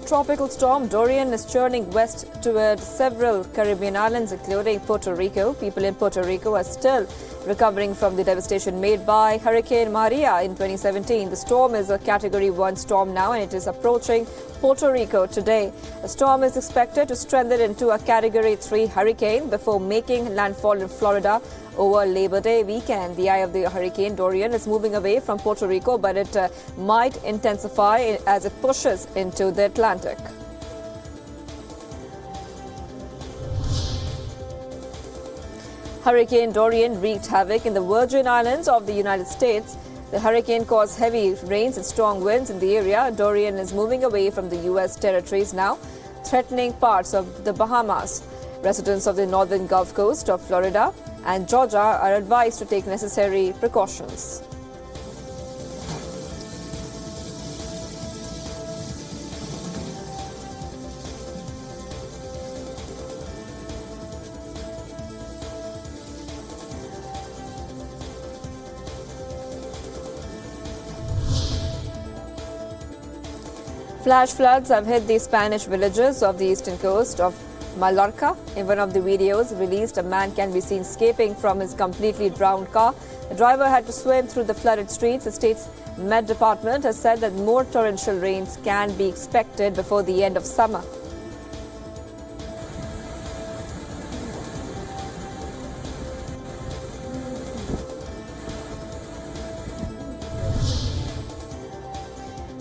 tropical storm Dorian is churning west toward several Caribbean islands, including Puerto Rico. People in Puerto Rico are still recovering from the devastation made by Hurricane Maria in 2017. The storm is a Category 1 storm now, and it is approaching Puerto Rico today. The storm is expected to strengthen into a Category 3 hurricane before making landfall in Florida over Labor Day weekend. The eye of the Hurricane Dorian is moving away from Puerto Rico, but it might intensify as it pushes into the Atlantic. Hurricane Dorian wreaked havoc in the Virgin Islands of the United States. The hurricane caused heavy rains and strong winds in the area. Dorian is moving away from the U.S. territories now, threatening parts of the Bahamas. Residents of the northern Gulf Coast of Florida and Georgia are advised to take necessary precautions. Flash floods have hit the Spanish villages of the eastern coast of Mallorca. In one of the videos released, a man can be seen escaping from his completely drowned car. The driver had to swim through the flooded streets. The state's Met Department has said that more torrential rains can be expected before the end of summer.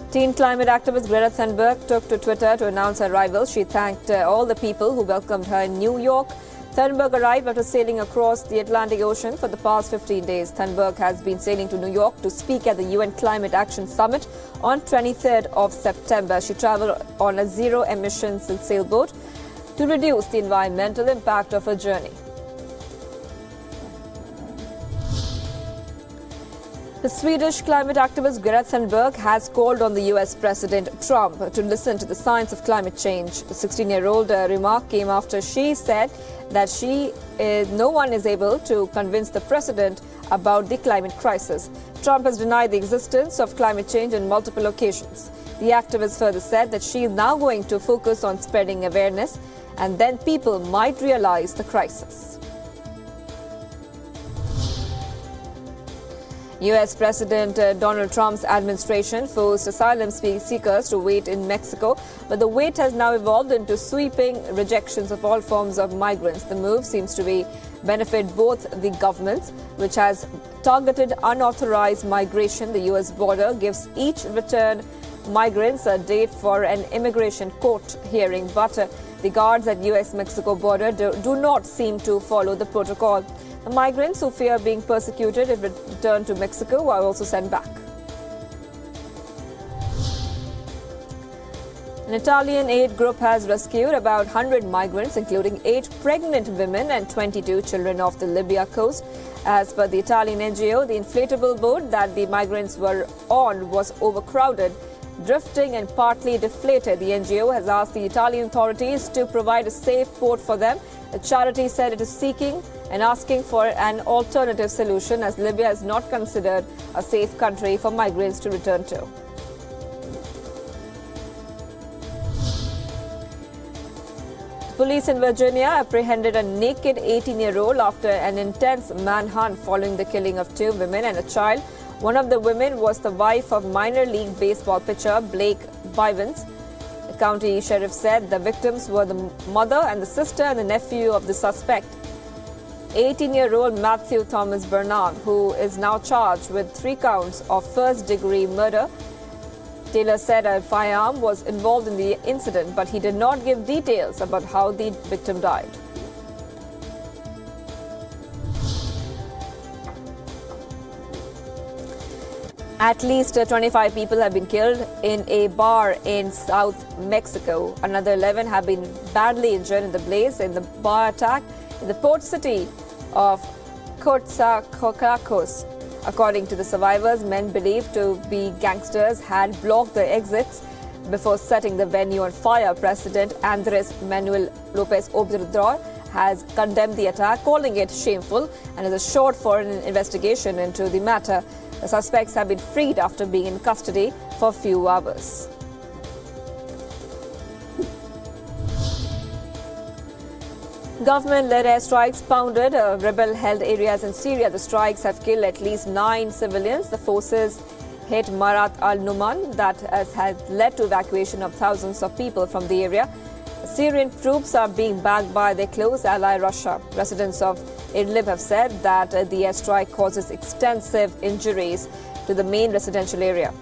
Teen climate activist Greta Thunberg took to Twitter to announce her arrival. She thanked all the people who welcomed her in New York. Thunberg arrived after sailing across the Atlantic Ocean for the past 15 days. Thunberg has been sailing to New York to speak at the UN Climate Action Summit on 23rd of September. She traveled on a zero-emissions sailboat to reduce the environmental impact of her journey. The Swedish climate activist Greta Thunberg has called on the US President Trump to listen to the science of climate change. The 16-year-old remark came after she said that no one is able to convince the president about the climate crisis. Trump has denied the existence of climate change on multiple occasions. The activist further said that she is now going to focus on spreading awareness, and then people might realize the crisis. U.S. President Donald Trump's administration forced asylum seekers to wait in Mexico, but the wait has now evolved into sweeping rejections of all forms of migrants. The move seems to benefit both the governments, which has targeted unauthorized migration. The U.S. border gives each returned migrants a date for an immigration court hearing, but the guards at U.S.-Mexico border do not seem to follow the protocol. The migrants who fear being persecuted if returned to Mexico are also sent back. An Italian aid group has rescued about 100 migrants, including 8 pregnant women and 22 children off the Libya coast. As per the Italian NGO, the inflatable boat that the migrants were on was overcrowded, drifting and partly deflated. The NGO has asked the Italian authorities to provide a safe port for them. The charity said it is seeking and asking for an alternative solution, as Libya is not considered a safe country for migrants to return to. Police in Virginia apprehended a naked 18-year-old after an intense manhunt following the killing of 2 women and a child. One of the women was the wife of minor league baseball pitcher Blake Bivens. The county sheriff said the victims were the mother and the sister and the nephew of the suspect, 18-year-old Matthew Thomas Bernard, who is now charged with 3 counts of first-degree murder. Taylor said a firearm was involved in the incident, but he did not give details about how the victim died. At least 25 people have been killed in a bar in South Mexico. Another 11 have been badly injured in the blaze in the bar attack in the port city of Coatzacoalcos. According to the survivors, men believed to be gangsters had blocked the exits before setting the venue on fire. President Andrés Manuel López Obrador has condemned the attack, calling it shameful, and is assured for an investigation into the matter. The suspects have been freed after being in custody for a few hours. Government-led airstrikes pounded rebel-held areas in Syria. The strikes have killed at least 9 civilians. The forces hit Marat al-Numan, that has led to evacuation of thousands of people from the area. Syrian troops are being backed by their close ally Russia. Residents of Idlib have said that the airstrike causes extensive injuries to the main residential area.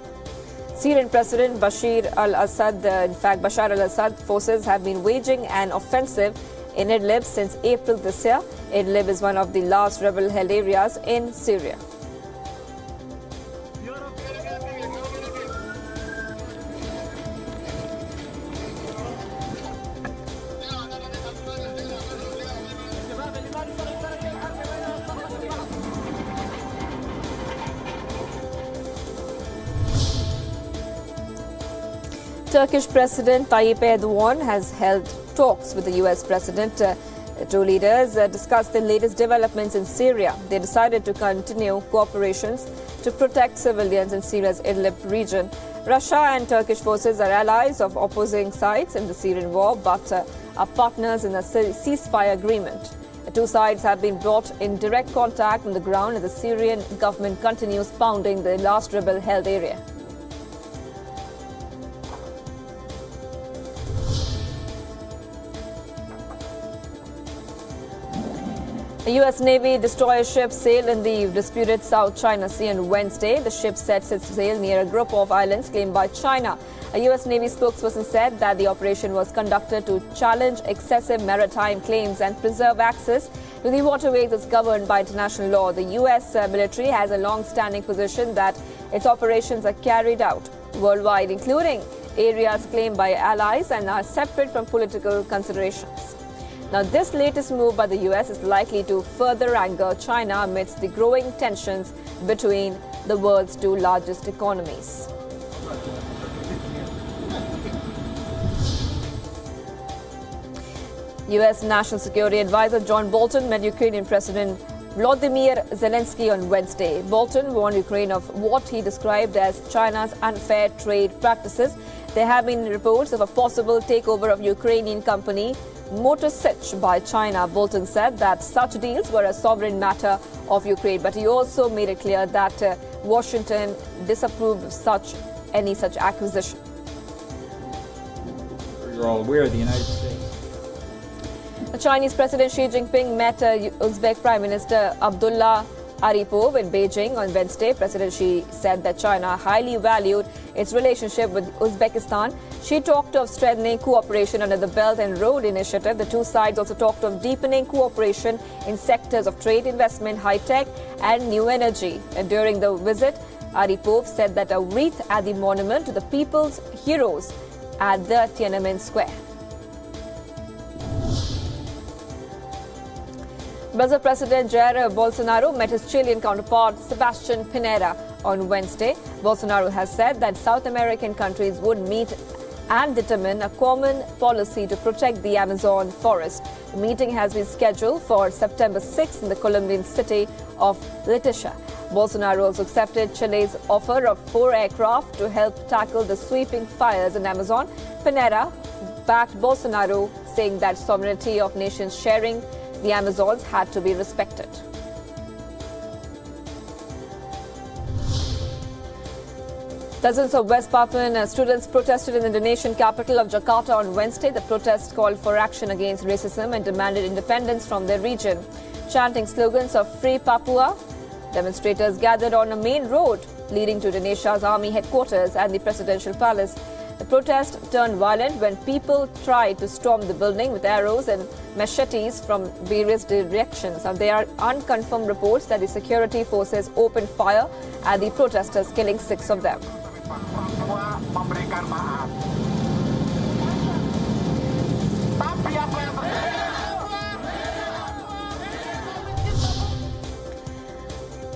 Syrian President Bashar al-Assad forces have been waging an offensive in Idlib since April this year. Idlib is one of the last rebel-held areas in Syria. Turkish President Tayyip Erdogan has held talks with the US President. Two leaders discussed the latest developments in Syria. They decided to continue cooperations to protect civilians in Syria's Idlib region. Russia and Turkish forces are allies of opposing sides in the Syrian war, but are partners in a ceasefire agreement. The two sides have been brought in direct contact on the ground as the Syrian government continues pounding the last rebel-held area. A U.S. Navy destroyer ship sailed in the disputed South China Sea on Wednesday. The ship sets its sail near a group of islands claimed by China. A U.S. Navy spokesperson said that the operation was conducted to challenge excessive maritime claims and preserve access to the waterways as governed by international law. The U.S. military has a long-standing position that its operations are carried out worldwide, including areas claimed by allies, and are separate from political considerations. Now, this latest move by the U.S. is likely to further anger China amidst the growing tensions between the world's two largest economies. U.S. National Security Advisor John Bolton met Ukrainian President Volodymyr Zelensky on Wednesday. Bolton warned Ukraine of what he described as China's unfair trade practices. There have been reports of a possible takeover of Ukrainian company Motorsich by China. Bolton said that such deals were a sovereign matter of Ukraine, but he also made it clear that Washington disapproved of any such acquisition. You're all aware the United States. The Chinese President Xi Jinping met Uzbek Prime Minister Abdullah Aripov in Beijing on Wednesday. President Xi said that China highly valued its relationship with Uzbekistan. Xi talked of strengthening cooperation under the Belt and Road Initiative. The two sides also talked of deepening cooperation in sectors of trade, investment, high-tech and new energy. And during the visit, Aripov said that a wreath at the monument to the people's heroes at the Tiananmen Square. Brazil President Jair Bolsonaro met his Chilean counterpart Sebastián Pinera on Wednesday. Bolsonaro has said that South American countries would meet and determine a common policy to protect the Amazon forest. The meeting has been scheduled for September 6th in the Colombian city of Leticia. Bolsonaro also accepted Chile's offer of 4 aircraft to help tackle the sweeping fires in Amazon. Pinera backed Bolsonaro, saying that sovereignty of nations sharing the Amazons had to be respected. Dozens of West Papuan students protested in the Indonesian capital of Jakarta on Wednesday. The protest called for action against racism and demanded independence from their region. Chanting slogans of Free Papua, demonstrators gathered on a main road leading to Indonesia's army headquarters and the presidential palace. The protest turned violent when people tried to storm the building with arrows and machetes from various directions. And there are unconfirmed reports that the security forces opened fire at the protesters, killing 6 of them.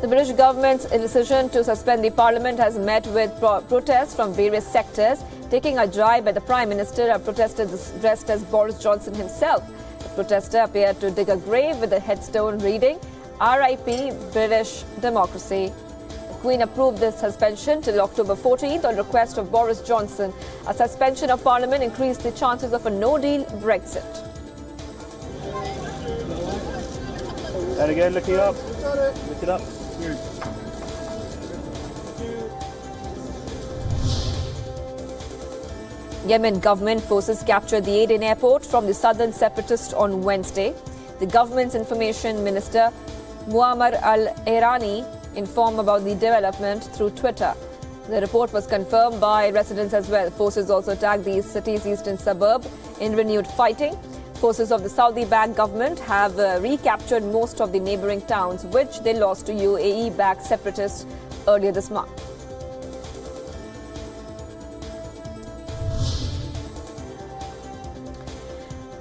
The British government's decision to suspend the parliament has met with protests from various sectors. Taking a jibe at the Prime Minister, a protester dressed as Boris Johnson himself. The protester appeared to dig a grave with a headstone reading, "R.I.P. British Democracy." The Queen approved the suspension till October 14th on request of Boris Johnson. A suspension of Parliament increased the chances of a no-deal Brexit. That again, look it up. Look it up. Here. Yemen government forces captured the Aden airport from the southern separatists on Wednesday. The government's information minister, Muammar al-Irani, informed about the development through Twitter. The report was confirmed by residents as well. Forces also attacked the city's eastern suburb in renewed fighting. Forces of the Saudi-backed government have recaptured most of the neighboring towns, which they lost to UAE-backed separatists earlier this month.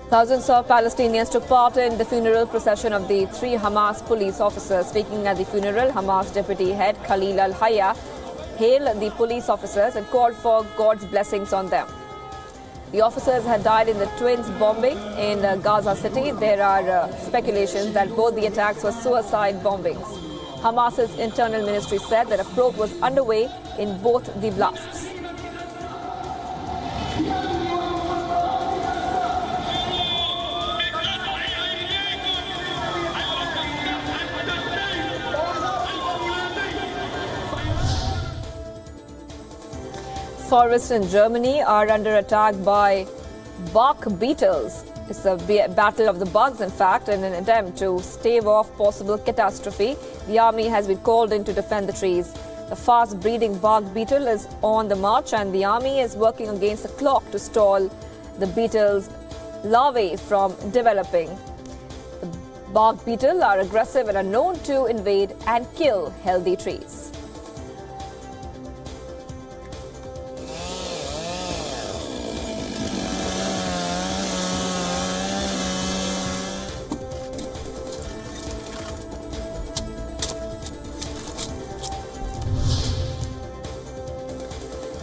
Thousands of Palestinians took part in the funeral procession of the three Hamas police officers. Speaking at the funeral, Hamas deputy head Khalil al-Hayya hailed the police officers and called for God's blessings on them. The officers had died in the twins bombing in Gaza City. There are speculations that both the attacks were suicide bombings. Hamas's internal ministry said that a probe was underway in both the blasts. Forests in Germany are under attack by bark beetles. It's a battle of the bugs, in fact, in an attempt to stave off possible catastrophe. The army has been called in to defend the trees. The fast-breeding bark beetle is on the march, and the army is working against the clock to stall the beetle's larvae from developing. The bark beetle are aggressive and are known to invade and kill healthy trees.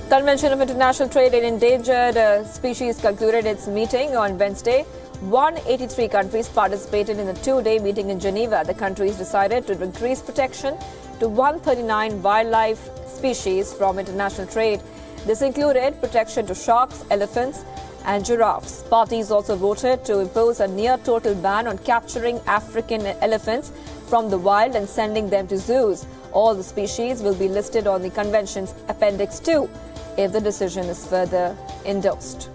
Convention of International Trade in Endangered Species concluded its meeting on Wednesday. 183 countries participated in the two-day meeting in Geneva. The countries decided to increase protection to 139 wildlife species from international trade. This included protection to sharks, elephants, and giraffes. Parties also voted to impose a near-total ban on capturing African elephants from the wild and sending them to zoos. All the species will be listed on the Convention's Appendix 2 if the decision is further endorsed.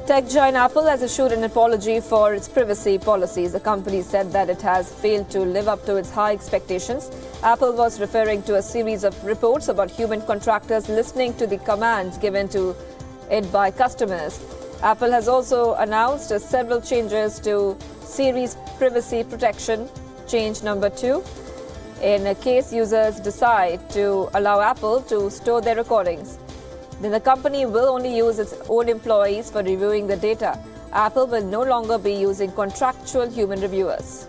Tech giant Apple has issued an apology for its privacy policies. The company said that it has failed to live up to its high expectations. Apple was referring to a series of reports about human contractors listening to the commands given to it by customers. Apple has also announced several changes to Siri's privacy protection, change number 2, in case users decide to allow Apple to store their recordings. Then the company will only use its own employees for reviewing the data. Apple will no longer be using contractual human reviewers.